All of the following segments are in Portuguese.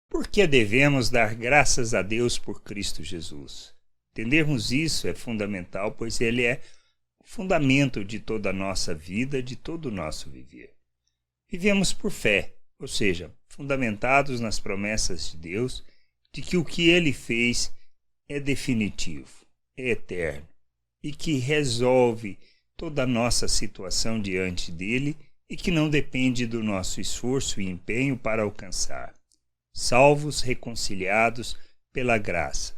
Por que devemos dar graças a Deus por Cristo Jesus? Entendermos isso é fundamental, pois ele é o fundamento de toda a nossa vida, de todo o nosso viver. Vivemos por fé, ou seja, fundamentados nas promessas de Deus, de que o que ele fez é definitivo, é eterno, e que resolve toda a nossa situação diante dele e que não depende do nosso esforço e empenho para alcançar. Salvos, reconciliados pela graça,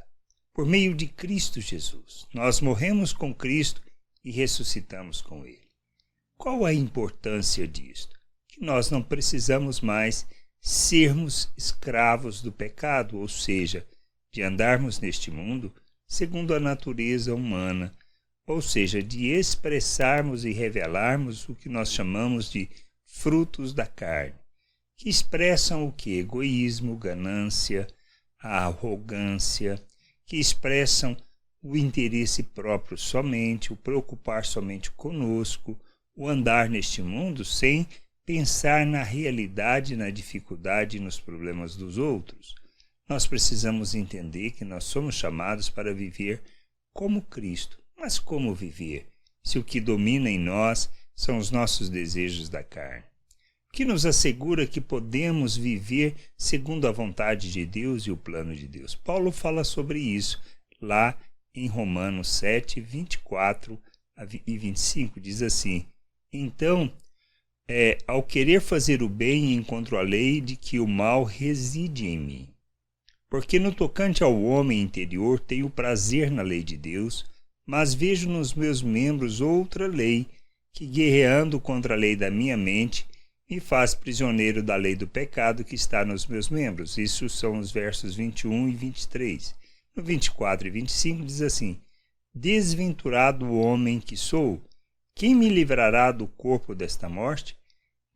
por meio de Cristo Jesus. Nós morremos com Cristo e ressuscitamos com ele. Qual a importância disto? Que nós não precisamos mais sermos escravos do pecado, ou seja, de andarmos neste mundo segundo a natureza humana, ou seja, de expressarmos e revelarmos o que nós chamamos de frutos da carne, que expressam o que? Egoísmo, ganância, a arrogância, que expressam o interesse próprio somente, o preocupar somente conosco, o andar neste mundo sem pensar na realidade, na dificuldade e nos problemas dos outros. Nós precisamos entender que nós somos chamados para viver como Cristo. Mas como viver, se o que domina em nós são os nossos desejos da carne? O que nos assegura que podemos viver segundo a vontade de Deus e o plano de Deus? Paulo fala sobre isso lá em Romanos 7, 24 e 25, diz assim: então, ao querer fazer o bem, encontro a lei de que o mal reside em mim. Porque no tocante ao homem interior tenho prazer na lei de Deus, mas vejo nos meus membros outra lei, que guerreando contra a lei da minha mente, me faz prisioneiro da lei do pecado que está nos meus membros. Isso são os versos 21 e 23. No 24 e 25 diz assim: desventurado o homem que sou, quem me livrará do corpo desta morte?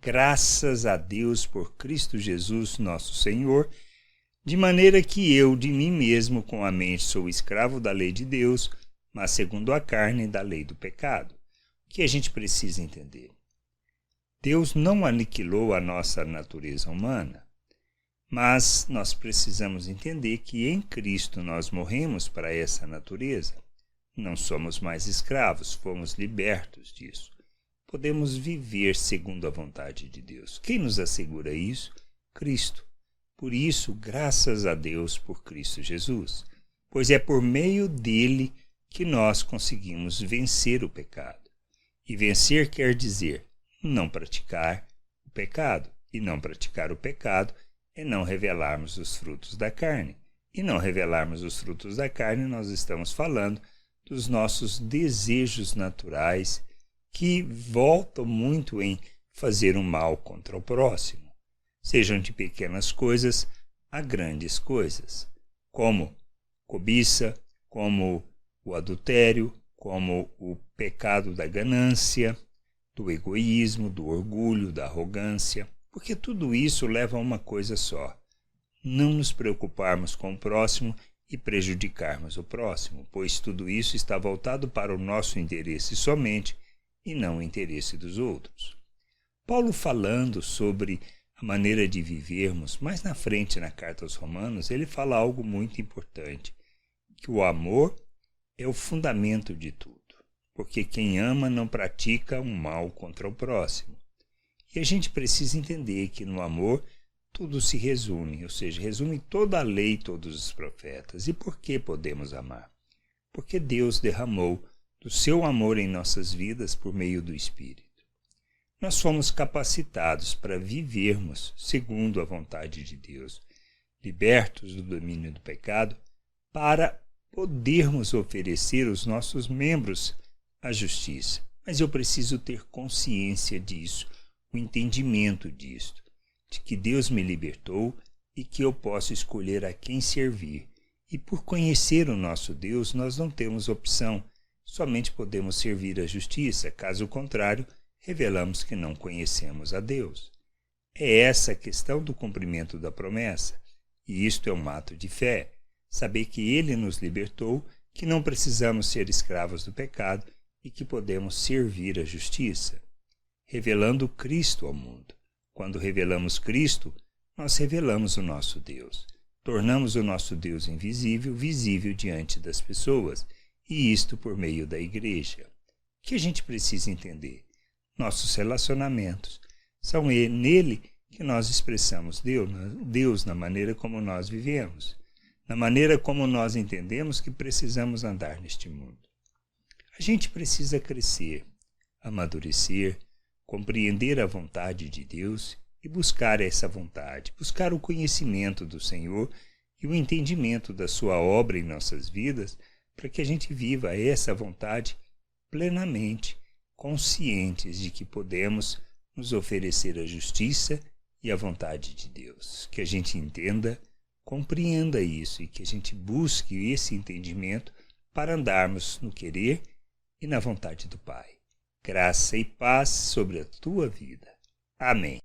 Graças a Deus por Cristo Jesus nosso Senhor, de maneira que eu de mim mesmo com a mente sou escravo da lei de Deus, mas segundo a carne da lei do pecado. O que a gente precisa entender? Deus não aniquilou a nossa natureza humana, mas nós precisamos entender que em Cristo nós morremos para essa natureza. Não somos mais escravos, fomos libertos disso. Podemos viver segundo a vontade de Deus. Quem nos assegura isso? Cristo. Por isso, graças a Deus por Cristo Jesus, pois é por meio dele que nós conseguimos vencer o pecado. E vencer quer dizer não praticar o pecado. E não praticar o pecado é não revelarmos os frutos da carne. E não revelarmos os frutos da carne, nós estamos falando dos nossos desejos naturais que voltam muito em fazer um mal contra o próximo, sejam de pequenas coisas a grandes coisas, como cobiça, como o adultério, como o pecado da ganância, do egoísmo, do orgulho, da arrogância, porque tudo isso leva a uma coisa só: não nos preocuparmos com o próximo e prejudicarmos o próximo, pois tudo isso está voltado para o nosso interesse somente e não o interesse dos outros. Paulo, falando sobre a maneira de vivermos, mais na frente na carta aos Romanos, ele fala algo muito importante, que o amor é o fundamento de tudo, porque quem ama não pratica um mal contra o próximo. E a gente precisa entender que no amor tudo se resume, ou seja, resume toda a lei, todos os profetas. E por que podemos amar? Porque Deus derramou do seu amor em nossas vidas por meio do Espírito. Nós fomos capacitados para vivermos segundo a vontade de Deus, libertos do domínio do pecado, para podermos oferecer os nossos membros à justiça. Mas eu preciso ter consciência disso, o entendimento disto, de que Deus me libertou e que eu posso escolher a quem servir. E por conhecer o nosso Deus, nós não temos opção, somente podemos servir a justiça, caso contrário, revelamos que não conhecemos a Deus. É essa a questão do cumprimento da promessa, e isto é um ato de fé, saber que Ele nos libertou, que não precisamos ser escravos do pecado e que podemos servir a justiça, revelando Cristo ao mundo. Quando revelamos Cristo, nós revelamos o nosso Deus. Tornamos o nosso Deus invisível, visível diante das pessoas, e isto por meio da igreja. O que a gente precisa entender? Nossos relacionamentos são nele que nós expressamos Deus na maneira como nós vivemos, na maneira como nós entendemos que precisamos andar neste mundo. A gente precisa crescer, amadurecer, compreender a vontade de Deus e buscar essa vontade, buscar o conhecimento do Senhor e o entendimento da sua obra em nossas vidas, para que a gente viva essa vontade plenamente, conscientes de que podemos nos oferecer a justiça e a vontade de Deus. Que a gente entenda, compreenda isso e que a gente busque esse entendimento para andarmos no querer e na vontade do Pai. Graça e paz sobre a tua vida. Amém.